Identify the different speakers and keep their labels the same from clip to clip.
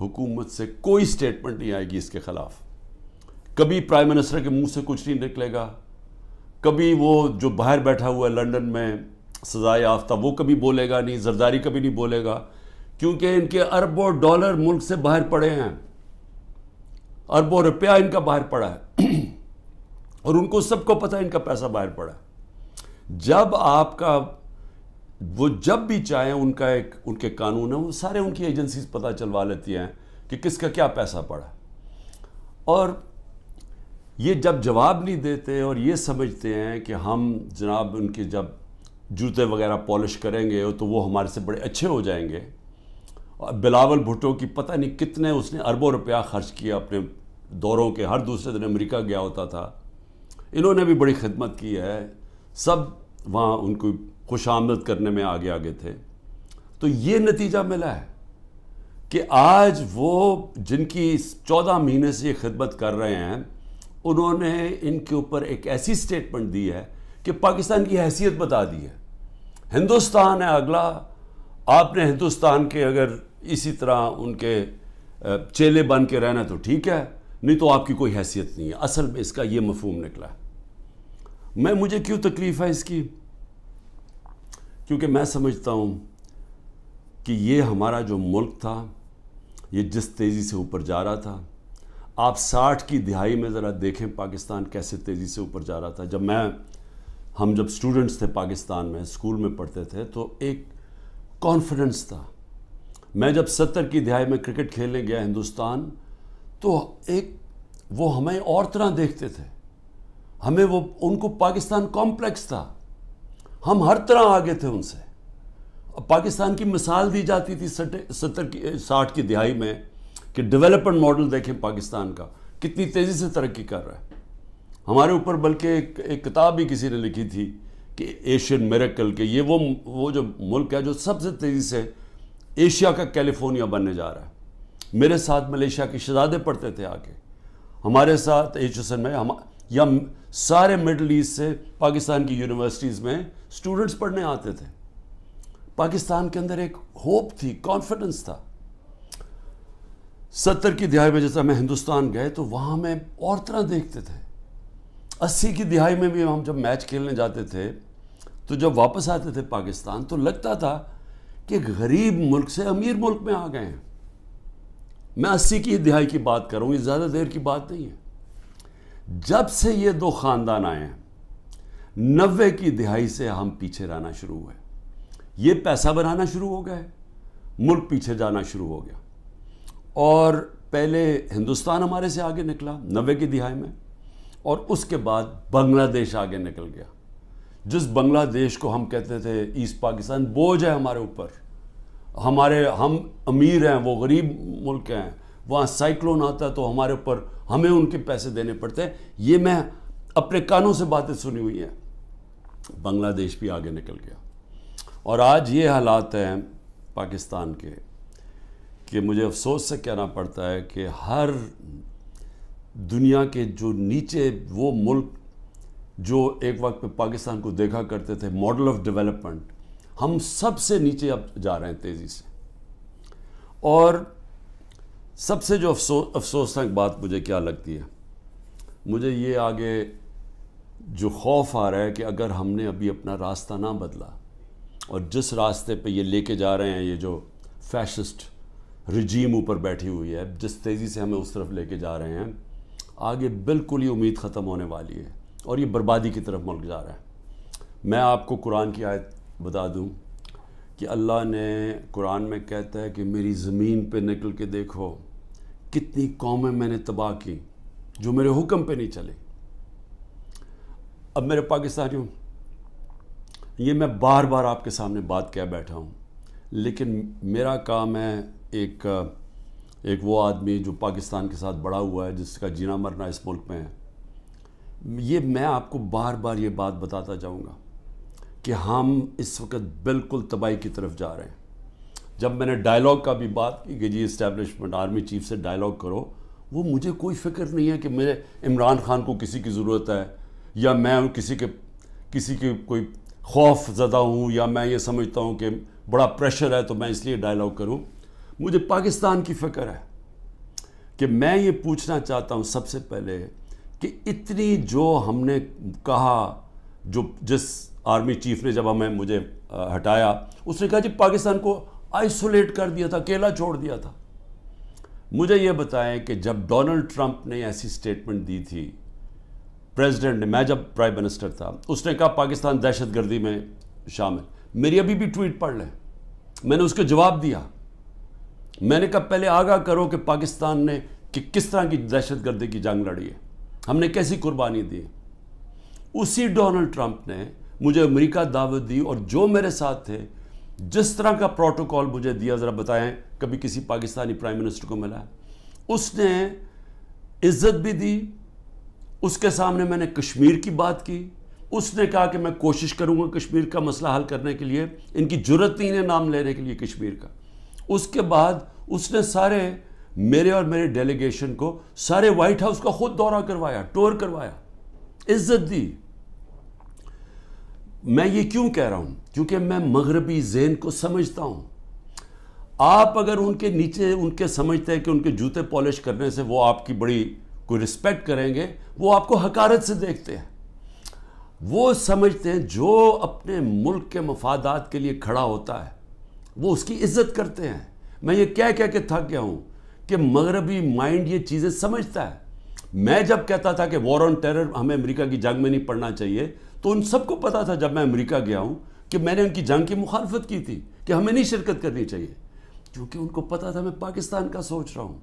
Speaker 1: حکومت سے کوئی سٹیٹمنٹ نہیں آئے گی اس کے خلاف. کبھی پرائم منسٹر کے منہ سے کچھ نہیں نکلے گا, کبھی وہ جو باہر بیٹھا ہوا ہے لنڈن میں سزائے یافتہ وہ کبھی بولے گا نہیں, زرداری کبھی نہیں بولے گا, کیونکہ ان کے اربوں ڈالر ملک سے باہر پڑے ہیں, اربوں روپیہ ان کا باہر پڑا ہے اور ان کو سب کو پتہ ہے ان کا پیسہ باہر پڑا ہے. جب آپ کا وہ جب بھی چاہیں ان کے قانون ہیں, وہ سارے ان کی ایجنسیز پتہ چلوا لیتی ہیں کہ کس کا کیا پیسہ پڑا. اور یہ جب جواب نہیں دیتے اور یہ سمجھتے ہیں کہ ہم جناب ان کے جب جوتے وغیرہ پالش کریں گے تو وہ ہمارے سے بڑے اچھے ہو جائیں گے. اور بلاول بھٹو کی پتہ نہیں کتنے اس نے اربوں روپیہ خرچ کیا اپنے دوروں کے, ہر دوسرے دن امریکہ گیا ہوتا تھا. انہوں نے بھی بڑی خدمت کی ہے, سب وہاں ان کو خوش آمد کرنے میں آگے آگے تھے. تو یہ نتیجہ ملا ہے کہ آج وہ جن کی 14 مہینے سے یہ خدمت کر رہے ہیں, انہوں نے ان کے اوپر ایک ایسی سٹیٹمنٹ دی ہے کہ پاکستان کی حیثیت بتا دی ہے. ہندوستان ہے اگلا, آپ نے ہندوستان کے اگر اسی طرح ان کے چیلے بن کے رہنا تو ٹھیک ہے, نہیں تو آپ کی کوئی حیثیت نہیں ہے. اصل میں اس کا یہ مفہوم نکلا ہے. مجھے کیوں تکلیف ہے اس کی؟ کیونکہ میں سمجھتا ہوں کہ یہ ہمارا جو ملک تھا یہ جس تیزی سے اوپر جا رہا تھا, آپ 60 کی دہائی میں ذرا دیکھیں پاکستان کیسے تیزی سے اوپر جا رہا تھا. ہم جب اسٹوڈنٹس تھے پاکستان میں, اسکول میں پڑھتے تھے, تو ایک کانفیڈنس تھا. میں جب 70 کی دہائی میں کرکٹ کھیلنے گیا ہندوستان, تو وہ ہمیں اور طرح دیکھتے تھے, ہمیں ان کو پاکستان کمپلیکس تھا, ہم ہر طرح آگے تھے ان سے. پاکستان کی مثال دی جاتی تھی 60 کی دہائی میں کہ ڈیولپمنٹ ماڈل دیکھیں پاکستان کا کتنی تیزی سے ترقی کر رہا ہے. ہمارے اوپر بلکہ ایک کتاب بھی کسی نے لکھی تھی کہ ایشین میریکل, کہ یہ وہ جو ملک ہے جو سب سے تیزی سے ایشیا کا کیلیفورنیا بننے جا رہا ہے. میرے ساتھ ملیشیا کے شہزادے پڑھتے تھے آگے, ہمارے ساتھ HSN میں, یا سارے مڈل ایسٹ سے پاکستان کی یونیورسٹیز میں اسٹوڈنٹس پڑھنے آتے تھے. پاکستان کے اندر ایک ہوپ تھی, کانفیڈنس تھا. 70 کی دہائی میں جیسا میں ہندوستان گئے تو وہاں میں اور طرح دیکھتے تھے. 80 کی دہائی میں بھی ہم جب میچ کھیلنے جاتے تھے تو جب واپس آتے تھے پاکستان تو لگتا تھا کہ غریب ملک سے امیر ملک میں آ گئے ہیں. میں 80 کی دہائی کی بات کر رہا ہوں, یہ زیادہ دیر کی بات نہیں ہے. جب سے یہ دو خاندان آئے ہیں 90 کی دہائی سے ہم پیچھے رہنا شروع ہوئے. یہ پیسہ بنانا شروع ہو گئے, ملک پیچھے جانا شروع ہو گیا. اور پہلے ہندوستان ہمارے سے آگے نکلا 90 کی دہائی میں, اور اس کے بعد بنگلہ دیش آگے نکل گیا. جس بنگلہ دیش کو ہم کہتے تھے ایسٹ پاکستان, بوجھ ہے ہمارے اوپر, ہم امیر ہیں, وہ غریب ملک ہیں, وہاں سائیکلون آتا ہے تو ہمارے اوپر ہمیں ان کے پیسے دینے پڑتے ہیں. یہ میں اپنے کانوں سے باتیں سنی ہوئی ہیں. بنگلہ دیش بھی آگے نکل گیا. اور آج یہ حالات ہیں پاکستان کے کہ مجھے افسوس سے کہنا پڑتا ہے کہ ہر دنیا کے جو نیچے وہ ملک جو ایک وقت پہ پاکستان کو دیکھا کرتے تھے ماڈل آف ڈیولپمنٹ, ہم سب سے نیچے اب جا رہے ہیں تیزی سے. اور سب سے جو افسوسناک بات مجھے کیا لگتی ہے, مجھے یہ آگے جو خوف آ رہا ہے کہ اگر ہم نے ابھی اپنا راستہ نہ بدلا اور جس راستے پہ یہ لے کے جا رہے ہیں, یہ جو فیشسٹ رجیم اوپر بیٹھی ہوئی ہے, جس تیزی سے ہمیں اس طرف لے کے جا رہے ہیں, آگے بالکل ہی امید ختم ہونے والی ہے اور یہ بربادی کی طرف ملک جا رہا ہے. میں آپ کو قرآن کی آیت بتا دوں کہ اللہ نے قرآن میں کہتا ہے کہ میری زمین پہ نکل کے دیکھو کتنی قومیں میں نے تباہ کی جو میرے حکم پہ نہیں چلے. اب میرے پاکستانیوں, یہ میں بار بار آپ کے سامنے بات کہہ بیٹھا ہوں, لیکن میرا کام ہے ایک وہ آدمی جو پاکستان کے ساتھ بڑا ہوا ہے, جس کا جینا مرنا اس ملک میں ہے, یہ میں آپ کو بار بار یہ بات بتاتا جاؤں گا کہ ہم اس وقت بالکل تباہی کی طرف جا رہے ہیں. جب میں نے ڈائلاگ کا بھی بات کی کہ جی اسٹیبلشمنٹ آرمی چیف سے ڈائلاگ کرو, وہ مجھے کوئی فکر نہیں ہے کہ میرے عمران خان کو کسی کی ضرورت ہے, یا میں کسی کے کوئی خوف زدہ ہوں, یا میں یہ سمجھتا ہوں کہ بڑا پریشر ہے تو میں اس لیے ڈائلاگ کروں. مجھے پاکستان کی فکر ہے. کہ میں یہ پوچھنا چاہتا ہوں سب سے پہلے کہ اتنی جو ہم نے کہا، جس آرمی چیف نے جب مجھے ہٹایا، اس نے کہا جی پاکستان کو آئسولیٹ کر دیا تھا، اکیلا چھوڑ دیا تھا۔ مجھے یہ بتائیں کہ جب ڈونلڈ ٹرمپ نے ایسی سٹیٹمنٹ دی تھی، پریزیڈنٹ نے، میں جب پرائم منسٹر تھا، اس نے کہا پاکستان دہشت گردی میں شامل، میری ابھی بھی ٹویٹ پڑھ لیں، میں نے اس کو جواب دیا، میں نے کہا پہلے آگاہ کرو کہ پاکستان نے کس طرح کی دہشت گردی کی جنگ لڑی ہے، ہم نے کیسی قربانی دی۔ اسی ڈونلڈ ٹرمپ نے مجھے امریکہ دعوت دی، اور جو میرے ساتھ تھے، جس طرح کا پروٹوکول مجھے دیا، ذرا بتائیں کبھی کسی پاکستانی پرائم منسٹر کو ملا ہے؟ اس نے عزت بھی دی، اس کے سامنے میں نے کشمیر کی بات کی، اس نے کہا کہ میں کوشش کروں گا کشمیر کا مسئلہ حل کرنے کے لیے، ان کی جرت نہیں ہے نام لینے کے لیے کشمیر کا۔ اس کے بعد اس نے سارے میرے اور میرے ڈیلیگیشن کو سارے وائٹ ہاؤس کا خود دورہ کروایا، ٹور کروایا، عزت دی۔ میں یہ کیوں کہہ رہا ہوں؟ کیونکہ میں مغربی ذہن کو سمجھتا ہوں۔ آپ اگر ان کے نیچے ان کے سمجھتے ہیں کہ ان کے جوتے پالش کرنے سے وہ آپ کی بڑی کوئی رسپیکٹ کریں گے، وہ آپ کو حقارت سے دیکھتے ہیں۔ وہ سمجھتے ہیں جو اپنے ملک کے مفادات کے لیے کھڑا ہوتا ہے وہ اس کی عزت کرتے ہیں۔ میں یہ کہہ کے تھک گیا ہوں کہ مغربی مائنڈ یہ چیزیں سمجھتا ہے۔ میں جب کہتا تھا کہ وار آن ٹیرر ہمیں امریکہ کی جنگ میں نہیں پڑنا چاہیے، تو ان سب کو پتا تھا جب میں امریکہ گیا ہوں کہ میں نے ان کی جنگ کی مخالفت کی تھی کہ ہمیں نہیں شرکت کرنی چاہیے، کیونکہ ان کو پتا تھا میں پاکستان کا سوچ رہا ہوں۔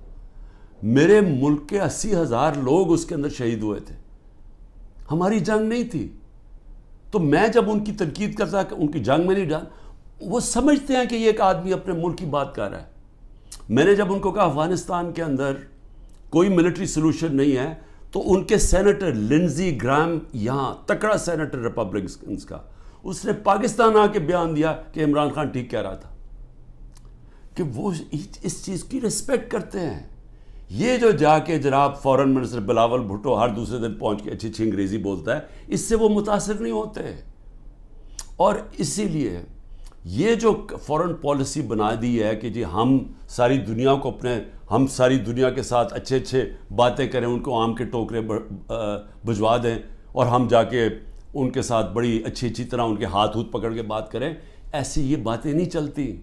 Speaker 1: میرے ملک کے 80,000 لوگ اس کے اندر شہید ہوئے تھے، ہماری جنگ نہیں تھی۔ تو میں جب ان کی تنقید کرتا کہ ان کی جنگ میں نہیں ڈال، وہ سمجھتے ہیں کہ یہ ایک آدمی اپنے ملک کی بات کر رہا ہے۔ میں نے جب ان کو کہا افغانستان کے اندر کوئی ملٹری سلوشن نہیں ہے، تو ان کے سینیٹر لنزی گرام، یہاں تکڑا سینیٹر ریپبلکنز کا، اس نے پاکستان آ کے بیان دیا کہ عمران خان ٹھیک کہہ رہا تھا، کہ وہ اس چیز کی رسپیکٹ کرتے ہیں۔ یہ جو جا کے جناب فورن منسٹر بلاول بھٹو ہر دوسرے دن پہنچ کے اچھی انگریزی بولتا ہے، اس سے وہ متاثر نہیں ہوتے۔ اور اسی لیے یہ جو فورن پالیسی بنا دی ہے کہ جی ہم ساری دنیا کو ہم ساری دنیا کے ساتھ اچھے باتیں کریں، ان کو آم کے ٹوکرے بھجوا دیں، اور ہم جا کے ان کے ساتھ بڑی اچھی طرح ان کے ہاتھ پکڑ کے بات کریں، ایسی یہ باتیں نہیں چلتی۔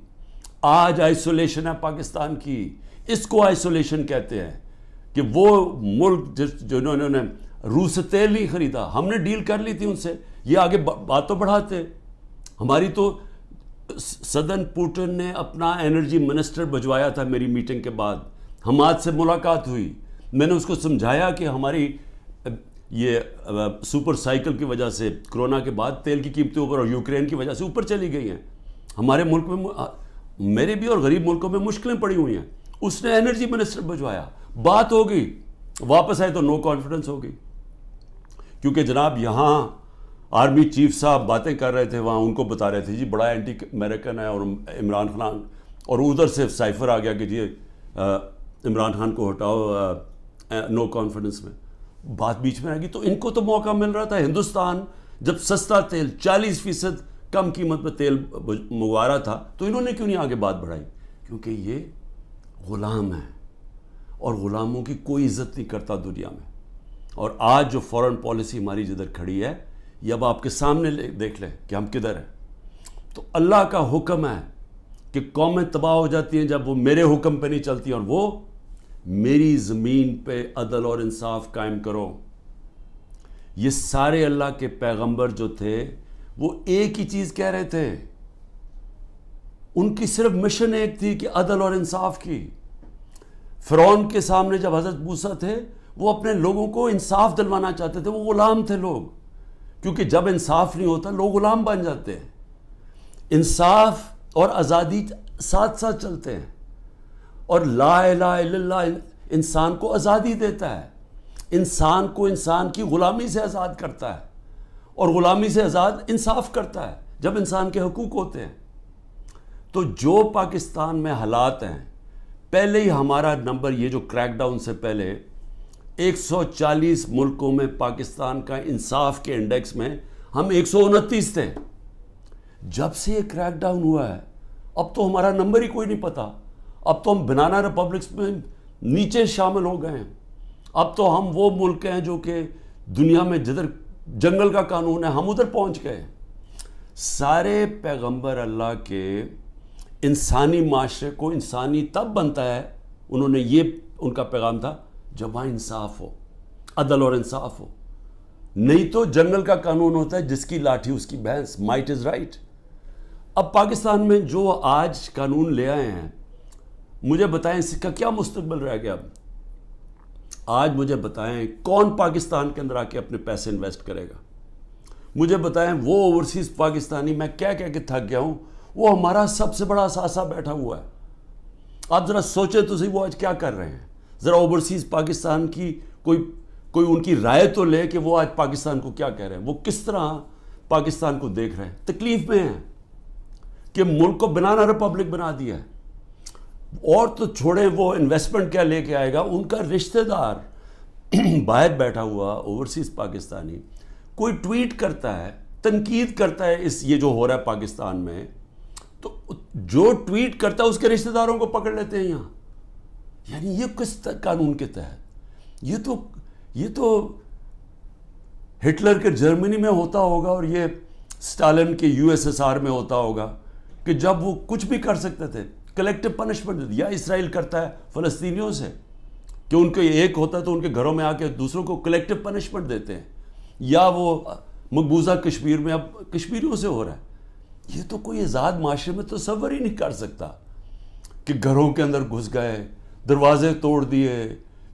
Speaker 1: آج آئسولیشن ہے پاکستان کی، اس کو آئسولیشن کہتے ہیں، کہ وہ ملک جنہوں نے روس سے تیل نہیں خریدا، ہم نے ڈیل کر لی تھی ان سے، یہ آگے بات تو بڑھاتے۔ ہماری تو صدر پوٹن نے اپنا انرجی منسٹر بھجوایا تھا میری میٹنگ کے بعد، حماد سے ملاقات ہوئی، میں نے اس کو سمجھایا کہ ہماری یہ سپر سائیکل کی وجہ سے کرونا کے بعد تیل کی قیمتیں اوپر اور یوکرین کی وجہ سے اوپر چلی گئی ہیں، ہمارے ملک میں، میرے بھی اور غریب ملکوں میں مشکلیں پڑی ہوئی ہیں۔ اس نے انرجی منسٹر بھجوایا، بات ہو گئی، واپس آئے تو نو کانفیڈنس ہو گئی، کیونکہ جناب یہاں آرمی چیف صاحب باتیں کر رہے تھے، وہاں ان کو بتا رہے تھے جی بڑا اینٹی امریکن ہے اور عمران خان، اور ادھر سے سائفر آ گیا کہ جی عمران خان کو ہٹاؤ نو کانفیڈنس میں، بات بیچ میں آ گئی۔ تو ان کو تو موقع مل رہا تھا، ہندوستان جب سستا تیل 40% کم قیمت پہ تیل منگوا رہا تھا، تو انہوں نے کیوں نہیں آگے بات بڑھائی؟ کیونکہ یہ غلام ہیں، اور غلاموں کی کوئی عزت نہیں کرتا دنیا میں۔ اور آج جو فورن پالیسی ہماری جدھر کھڑی ہے، یہ اب آپ کے سامنے دیکھ لیں کہ ہم کدھر ہیں۔ تو اللہ کا حکم ہے کہ قومیں تباہ ہو جاتی ہیں جب وہ میرے حکم پہ نہیں چلتی، اور وہ میری زمین پہ عدل اور انصاف قائم کرو۔ یہ سارے اللہ کے پیغمبر جو تھے وہ ایک ہی چیز کہہ رہے تھے، ان کی صرف مشن ایک تھی کہ عدل اور انصاف کی۔ فرعون کے سامنے جب حضرت موسیٰ تھے، وہ اپنے لوگوں کو انصاف دلوانا چاہتے تھے، وہ غلام تھے لوگ، کیونکہ جب انصاف نہیں ہوتا لوگ غلام بن جاتے ہیں۔ انصاف اور آزادی ساتھ ساتھ چلتے ہیں، اور لا الہ الا اللہ انسان کو آزادی دیتا ہے، انسان کو انسان کی غلامی سے آزاد کرتا ہے، اور غلامی سے آزاد انصاف کرتا ہے جب انسان کے حقوق ہوتے ہیں۔ تو جو پاکستان میں حالات ہیں، پہلے ہی ہمارا نمبر، یہ جو کریک ڈاؤن سے پہلے 140 ملکوں میں پاکستان کا انصاف کے انڈیکس میں ہم 129 تھے۔ جب سے یہ کریک ڈاؤن ہوا ہے، اب تو ہمارا نمبر ہی کوئی نہیں پتا، اب تو ہم بنانا ریپبلکس میں نیچے شامل ہو گئے ہیں. اب تو ہم وہ ملک ہیں جو کہ دنیا میں جدھر جنگل کا قانون ہے ہم ادھر پہنچ گئے. سارے پیغمبر اللہ کے انسانی معاشرے کو انسانی تب بنتا ہے, انہوں نے یہ ان کا پیغام تھا جب وہاں انصاف ہو, عدل اور انصاف ہو. نہیں تو جنگل کا قانون ہوتا ہے جس کی لاٹھی اس کی بھینس, مائٹ از رائٹ. اب پاکستان میں جو آج قانون لے آئے ہیں, مجھے بتائیں اس کا کیا مستقبل رہ گیا. اب آج مجھے بتائیں کون پاکستان کے اندر آ کے اپنے پیسے انویسٹ کرے گا. مجھے بتائیں وہ اوورسیز پاکستانی, میں کہہ کہہ کے تھک گیا ہوں, وہ ہمارا سب سے بڑا اثاثہ بیٹھا ہوا ہے. آپ ذرا سوچیں تو صحیح وہ آج کیا کر رہے ہیں. ذرا اوورسیز پاکستان کی کوئی ان کی رائے تو لے کہ وہ آج پاکستان کو کیا کہہ رہے ہیں, وہ کس طرح پاکستان کو دیکھ رہے ہیں. تکلیف میں ہیں کہ ملک کو بنانا ریپبلک بنا دیا ہے. اور تو چھوڑیں وہ انویسٹمنٹ کیا لے کے آئے گا, ان کا رشتہ دار باہر بیٹھا ہوا اوورسیز پاکستانی کوئی ٹویٹ کرتا ہے, تنقید کرتا ہے یہ جو ہو رہا ہے پاکستان میں, تو جو ٹویٹ کرتا ہے اس کے رشتہ داروں کو پکڑ لیتے ہیں یہاں. یعنی یہ کس قانون کے تحت؟ یہ تو ہٹلر کے جرمنی میں ہوتا ہوگا اور یہ سٹالن کے USSR میں ہوتا ہوگا کہ جب وہ کچھ بھی کر سکتے تھے, کلیکٹیو پنشمنٹ دیتی. یا اسرائیل کرتا ہے فلسطینیوں سے کہ ان کو ایک ہوتا ہے تو ان کے گھروں میں آ کے دوسروں کو کلیکٹیو پنشمنٹ دیتے ہیں. یا وہ مقبوضہ کشمیر میں اب کشمیریوں سے ہو رہا ہے. یہ تو کوئی آزاد معاشرے میں تصور ہی نہیں کر سکتا کہ گھروں کے اندر گھس گئے, دروازے توڑ دیے,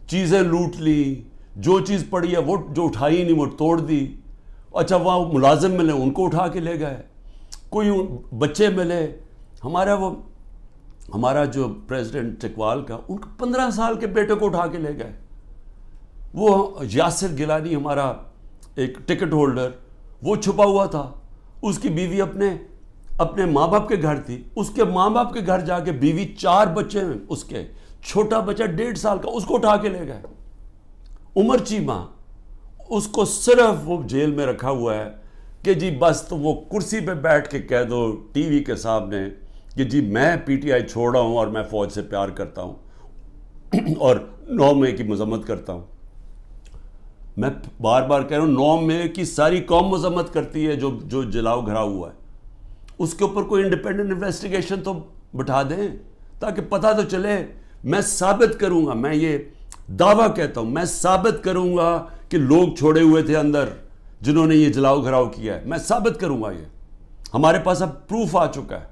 Speaker 1: چیزیں لوٹ لی, جو چیز پڑی ہے وہ جو اٹھائی نہیں وہ توڑ دی. اچھا وہاں ملازم ملے ان کو اٹھا کے لے گئے, کوئی بچے ملے. ہمارا جو پریزیڈنٹ چکوال کا, ان کو 15 سال کے بیٹے کو اٹھا کے لے گئے. وہ یاسر گیلانی ہمارا ایک ٹکٹ ہولڈر, وہ چھپا ہوا تھا, اس کی بیوی اپنے ماں باپ کے گھر تھی, اس کے ماں باپ کے گھر جا کے بیوی 4 بچے ہیں اس کے, چھوٹا بچہ 1.5 سال کا, اس کو اٹھا کے لے گئے. عمر چیمہ, اس کو صرف وہ جیل میں رکھا ہوا ہے کہ جی بس تو وہ کرسی پہ بیٹھ کے کہہ دو ٹی وی کے سامنے کہ جی میں PTI چھوڑ رہا ہوں اور میں فوج سے پیار کرتا ہوں اور 9 مئی کی مذمت کرتا ہوں. میں بار بار کہہ رہا ہوں 9 مئی کی ساری قوم مذمت کرتی ہے جو جلاؤ گھرا ہوا ہے. اس کے اوپر کوئی انڈیپینڈنٹ انویسٹیگیشن تو بٹھا دیں تاکہ پتہ تو چلے. میں ثابت کروں گا, میں یہ دعویٰ کہتا ہوں, میں ثابت کروں گا کہ لوگ چھوڑے ہوئے تھے اندر جنہوں نے یہ جلاؤ گھراؤ کیا ہے. میں ثابت کروں گا, یہ ہمارے پاس اب پروف آ چکا ہے.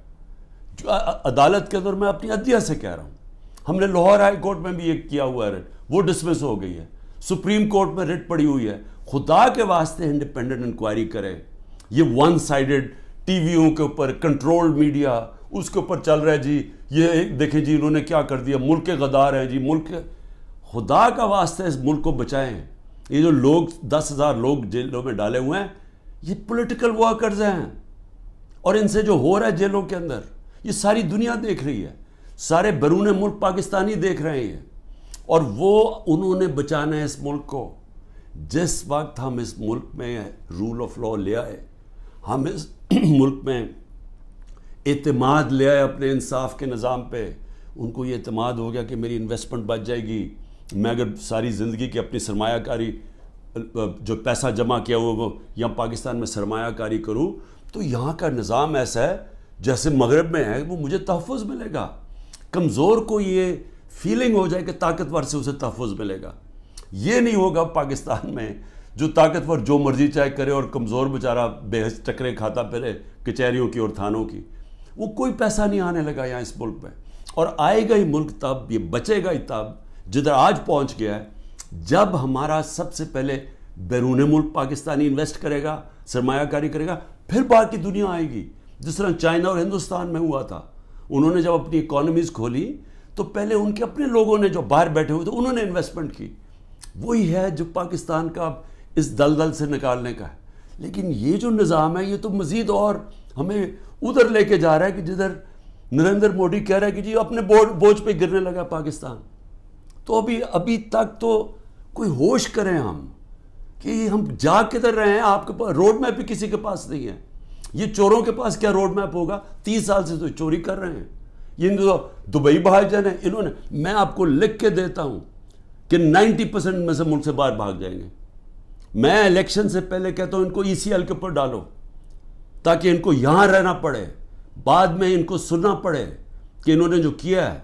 Speaker 1: عدالت کے اندر میں اپنی عدلیہ سے کہہ رہا ہوں, ہم نے لاہور ہائی کورٹ میں بھی ایک کیا ہوا ہے ریٹ, وہ ڈسمس ہو گئی ہے. سپریم کورٹ میں ریٹ پڑی ہوئی ہے. خدا کے واسطے انڈیپینڈنٹ انکوائری کرے. یہ ون سائیڈڈ ٹی ویوں کے اوپر کنٹرول میڈیا اس کے اوپر چل رہا ہے جی, یہ دیکھیں جی انہوں نے کیا کر دیا, ملک کے غدار ہیں جی, ملک کے. خدا کا واسطے اس ملک کو بچائیں. یہ جو لوگ 10,000 لوگ جیلوں میں ڈالے ہوئے ہیں, یہ پولیٹیکل ورکرز ہیں, اور ان سے جو ہو رہا ہے جیلوں کے اندر یہ ساری دنیا دیکھ رہی ہے, سارے بیرون ملک پاکستانی دیکھ رہے ہیں, اور وہ انہوں نے بچانا ہے اس ملک کو. جس وقت ہم اس ملک میں رول آف لا لے آئے, ہم اس ملک میں اعتماد لے آئے اپنے انصاف کے نظام پہ, ان کو یہ اعتماد ہو گیا کہ میری انویسٹمنٹ بچ جائے گی, میں اگر ساری زندگی کی اپنی سرمایہ کاری جو پیسہ جمع کیا ہوا وہ یہاں پاکستان میں سرمایہ کاری کروں تو یہاں کا نظام ایسا ہے جیسے مغرب میں ہے, وہ مجھے تحفظ ملے گا. کمزور کو یہ فیلنگ ہو جائے کہ طاقتور سے اسے تحفظ ملے گا. یہ نہیں ہوگا پاکستان میں, جو طاقتور جو مرضی چاہے کرے اور کمزور بیچارہ بے حس ٹکرے کھاتا پھرے کچہریوں کی اور تھانوں کی. وہ کوئی پیسہ نہیں آنے لگا یہاں اس ملک میں, اور آئے گا ہی ملک تب, یہ بچے گا ہی تب جدھر آج پہنچ گیا ہے, جب ہمارا سب سے پہلے بیرون ملک پاکستانی انویسٹ کرے گا, سرمایہ کاری کرے گا, پھر باقی دنیا آئے گی. جس طرح چائنا اور ہندوستان میں ہوا تھا, انہوں نے جب اپنی اکانومیز کھولی تو پہلے ان کے اپنے لوگوں نے جو باہر بیٹھے ہوئے تھے انہوں نے انویسٹمنٹ کی. وہی ہے جو پاکستان کا اس دلدل سے نکالنے کا ہے. لیکن یہ جو نظام ہے یہ تو مزید اور ہمیں ادھر لے کے جا رہا ہے کہ جدھر نریندر مودی کہہ رہا ہے کہ جی اپنے بوجھ پہ گرنے لگا پاکستان. تو ابھی تک تو کوئی ہوش کریں ہم کہ ہم جا کدھر رہے ہیں. آپ کے پاس روڈ میپ بھی کسی کے پاس نہیں ہے. یہ چوروں کے پاس کیا روڈ میپ ہوگا؟ 30 سال سے تو چوری کر رہے ہیں. یہ دبئی بھاگ جانا ہے انہوں نے. میں آپ کو لکھ کے دیتا ہوں کہ 90% میں سے ملک سے باہر بھاگ جائیں گے. میں الیکشن سے پہلے کہتا ہوں ان کو ECL کے اوپر ڈالو تاکہ ان کو یہاں رہنا پڑے, بعد میں ان کو سننا پڑے کہ انہوں نے جو کیا ہے.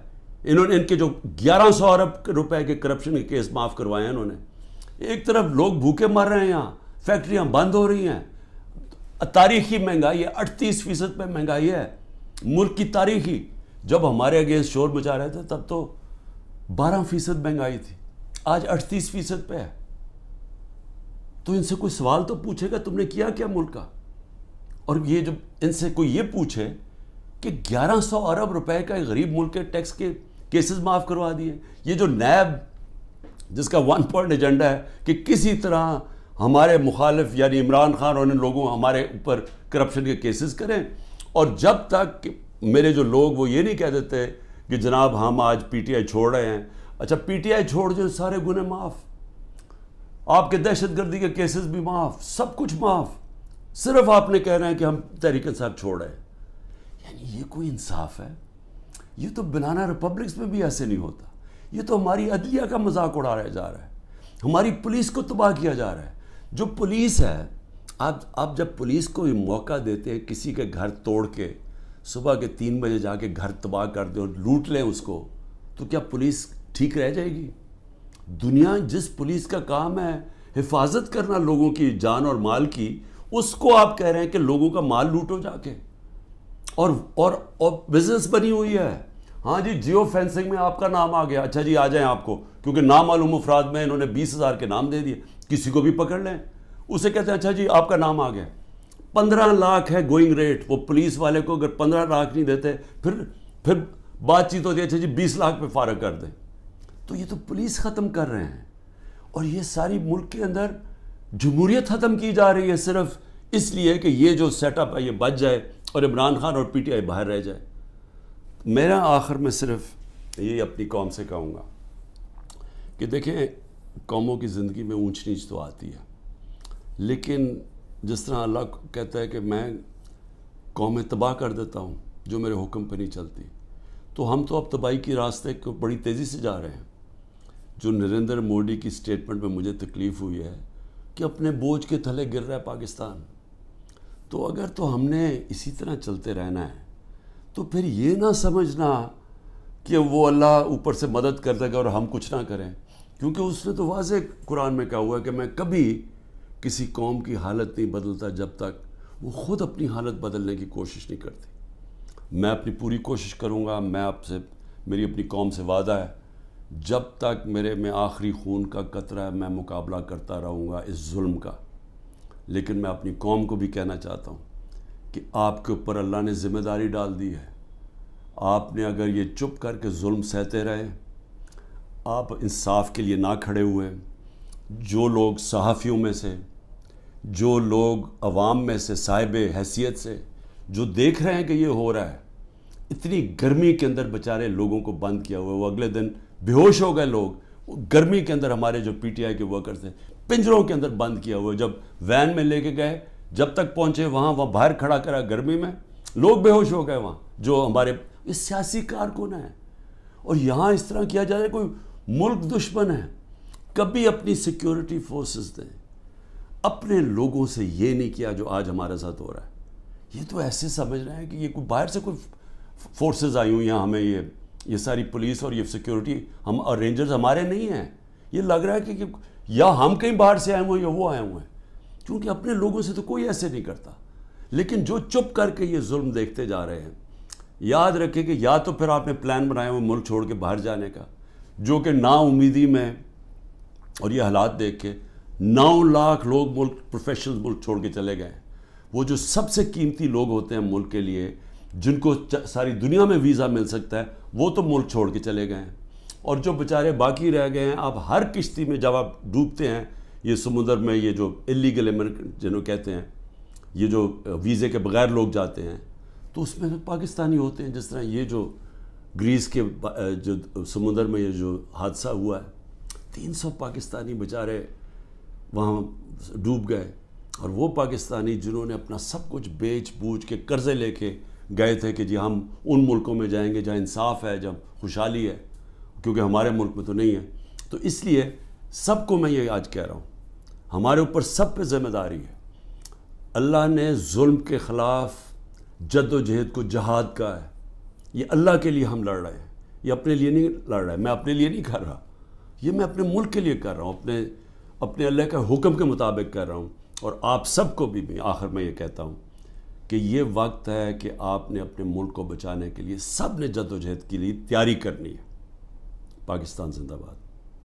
Speaker 1: انہوں نے ان کے جو 1100 ارب روپے کے کرپشن کے کیس معاف کروائے ہیں انہوں نے. ایک طرف لوگ بھوکے مر رہے ہیں, یہاں فیکٹریاں بند ہو رہی ہیں, تاریخی مہنگائی ہے, 38% پہ مہنگائی ہے ملک کی تاریخی. جب ہمارے اگینسٹ شور مچا رہے تھے تب تو 12% مہنگائی تھی, آج 38% پہ ہے. تو ان سے کوئی سوال تو پوچھے گا تم نے کیا کیا ملک کا. اور یہ جب ان سے کوئی یہ پوچھے کہ 1100 ارب روپے کا ایک غریب ملک کے ٹیکس کے کیسز معاف کروا دیے, یہ جو نیب جس کا 1 پوائنٹ ایجنڈا ہے کہ کسی طرح ہمارے مخالف یعنی عمران خان اور ان لوگوں ہمارے اوپر کرپشن کے کیسز کریں, اور جب تک میرے جو لوگ وہ یہ نہیں کہہ دیتے کہ جناب ہم آج PTI چھوڑ رہے ہیں. اچھا PTI چھوڑ جو سارے گناہ معاف, آپ کے دہشت گردی کے کیسز بھی معاف, سب کچھ معاف, صرف آپ نے کہہ رہے ہیں کہ ہم تحریک انصاف چھوڑ رہے ہیں. یعنی یہ کوئی انصاف ہے؟ یہ تو بنانا ریپبلکس میں بھی ایسے نہیں ہوتا. یہ تو ہماری عدلیہ کا مذاق اڑایا جا رہا ہے, ہماری پولیس کو تباہ کیا جا رہا ہے. جو پولیس ہے, آپ جب پولیس کو یہ موقع دیتے ہیں کسی کے گھر توڑ کے صبح کے 3 بجے جا کے گھر تباہ کر دیں اور لوٹ لیں اس کو, تو کیا پولیس ٹھیک رہ جائے گی؟ دنیا جس پولیس کا کام ہے حفاظت کرنا لوگوں کی جان اور مال کی, اس کو آپ کہہ رہے ہیں کہ لوگوں کا مال لوٹو جا کے. اور بزنس بنی ہوئی ہے. ہاں جی, جیو فینسنگ میں آپ کا نام آ گیا, اچھا جی آ جائیں آپ کو, کیونکہ نامعلوم افراد میں انہوں نے 20,000 کے نام دے دیے, کسی کو بھی پکڑ لیں, اسے کہتے ہیں اچھا جی آپ کا نام آ گیا. 15 لاکھ ہے گوئنگ ریٹ, وہ پولیس والے کو اگر 15 لاکھ نہیں دیتے پھر بات چیت ہوتی ہے اچھا جی 20 لاکھ پہ فارغ کر دیں. تو یہ تو پولیس ختم کر رہے ہیں, اور یہ ساری ملک کے اندر جمہوریت ختم کی جا رہی ہے صرف اس لیے کہ یہ جو سیٹ اپ ہے یہ بچ جائے اور عمران خان اور PTI باہر رہ جائے. میرا آخر میں صرف یہ اپنی قوم سے کہوں گا کہ دیکھیں قوموں کی زندگی میں اونچ نیچ تو آتی ہے, لیکن جس طرح اللہ کہتا ہے کہ میں قومیں تباہ کر دیتا ہوں جو میرے حکم پہ نہیں چلتی, تو ہم تو اب تباہی کی راستے کو بڑی تیزی سے جا رہے ہیں. جو نریندر مودی کی سٹیٹمنٹ میں مجھے تکلیف ہوئی ہے کہ اپنے بوجھ کے تھلے گر رہا ہے پاکستان, تو اگر تو ہم نے اسی طرح چلتے رہنا ہے تو پھر یہ نہ سمجھنا کہ وہ اللہ اوپر سے مدد کر دے گا اور ہم کچھ نہ کریں, کیونکہ اس نے تو واضح قرآن میں کہا ہوا ہے کہ میں کبھی کسی قوم کی حالت نہیں بدلتا جب تک وہ خود اپنی حالت بدلنے کی کوشش نہیں کرتی. میں اپنی پوری کوشش کروں گا, میں آپ سے, میری اپنی قوم سے وعدہ ہے, جب تک میرے میں آخری خون کا قطرہ ہے میں مقابلہ کرتا رہوں گا اس ظلم کا. لیکن میں اپنی قوم کو بھی کہنا چاہتا ہوں کہ آپ کے اوپر اللہ نے ذمہ داری ڈال دی ہے. آپ نے اگر یہ چپ کر کے ظلم سہتے رہے, آپ انصاف کے لیے نہ کھڑے ہوئے, جو لوگ صحافیوں میں سے, جو لوگ عوام میں سے صاحب حیثیت سے جو دیکھ رہے ہیں کہ یہ ہو رہا ہے, اتنی گرمی کے اندر بیچارے لوگوں کو بند کیا ہوا ہے, وہ اگلے دن بے ہوش ہو گئے لوگ, وہ گرمی کے اندر ہمارے جو PTI کے ورکرز تھے پنجروں کے اندر بند کیا ہوا ہے. جب وین میں لے کے گئے, جب تک پہنچے وہاں باہر کھڑا کرا گرمی میں, لوگ بے ہوش ہو گئے وہاں جو ہمارے اس سیاسی کارکن ہیں. اور یہاں اس طرح کیا جا رہا ہے, کوئی ملک دشمن ہے. کبھی اپنی سیکیورٹی فورسز دیں, اپنے لوگوں سے یہ نہیں کیا جو آج ہمارے ساتھ ہو رہا ہے. یہ تو ایسے سمجھ رہے ہیں کہ یہ کوئی باہر سے کوئی فورسز آئی ہوئی ہیں, ہمیں یہ ساری پولیس اور یہ سیکیورٹی ہم اور رینجرز ہمارے نہیں ہیں. یہ لگ رہا ہے کہ یا ہم کہیں باہر سے آئے ہوئے ہیں یا وہ آئے ہوئے ہیں, کیونکہ اپنے لوگوں سے تو کوئی ایسے نہیں کرتا. لیکن جو چپ کر کے یہ ظلم دیکھتے جا رہے ہیں, یاد رکھیں کہ یا تو پھر آپ نے پلان بنایا ہوا ملک چھوڑ کے باہر جانے کا, جو کہ نا امیدی میں اور یہ حالات دیکھ کے 9 لاکھ لوگ ملک پروفیشنل ملک چھوڑ کے چلے گئے. وہ جو سب سے قیمتی لوگ ہوتے ہیں ملک کے لیے, جن کو ساری دنیا میں ویزا مل سکتا ہے, وہ تو ملک چھوڑ کے چلے گئے ہیں. اور جو بیچارے باقی رہ گئے ہیں, آپ ہر کشتی میں جب آپ ڈوبتے ہیں یہ سمندر میں, یہ جو اللیگل امیگرنٹ جنہوں کہتے ہیں, یہ جو ویزے کے بغیر لوگ جاتے ہیں, تو اس میں پاکستانی ہوتے ہیں. جس طرح یہ جو گریس کے جو سمندر میں یہ جو حادثہ ہوا ہے, 300 پاکستانی بیچارے وہاں ڈوب گئے. اور وہ پاکستانی جنہوں نے اپنا سب کچھ بیچ بوجھ کے قرضے لے کے گئے تھے کہ جی ہم ان ملکوں میں جائیں گے جہاں انصاف ہے، جہاں خوشحالی ہے، کیونکہ ہمارے ملک میں تو نہیں ہے۔ تو اس لیے سب کو میں یہ آج کہہ رہا ہوں، ہمارے اوپر سب پہ ذمہ داری ہے۔ اللہ نے ظلم کے خلاف جد و جہد کو جہاد کہا ہے، یہ اللہ کے لیے ہم لڑ رہے ہیں، یہ اپنے لیے نہیں لڑ رہے ہیں، میں اپنے لیے نہیں کر رہا، یہ میں اپنے ملک کے لیے کر رہا ہوں، اپنے اللہ کا حکم کے مطابق کر رہا ہوں۔ اور آپ سب کو بھی آخر میں یہ کہتا ہوں کہ یہ وقت ہے کہ آپ نے اپنے ملک کو بچانے کے لیے سب نے جد و جہد کے لیے تیاری کرنی ہے۔ پاکستان زندہ باد۔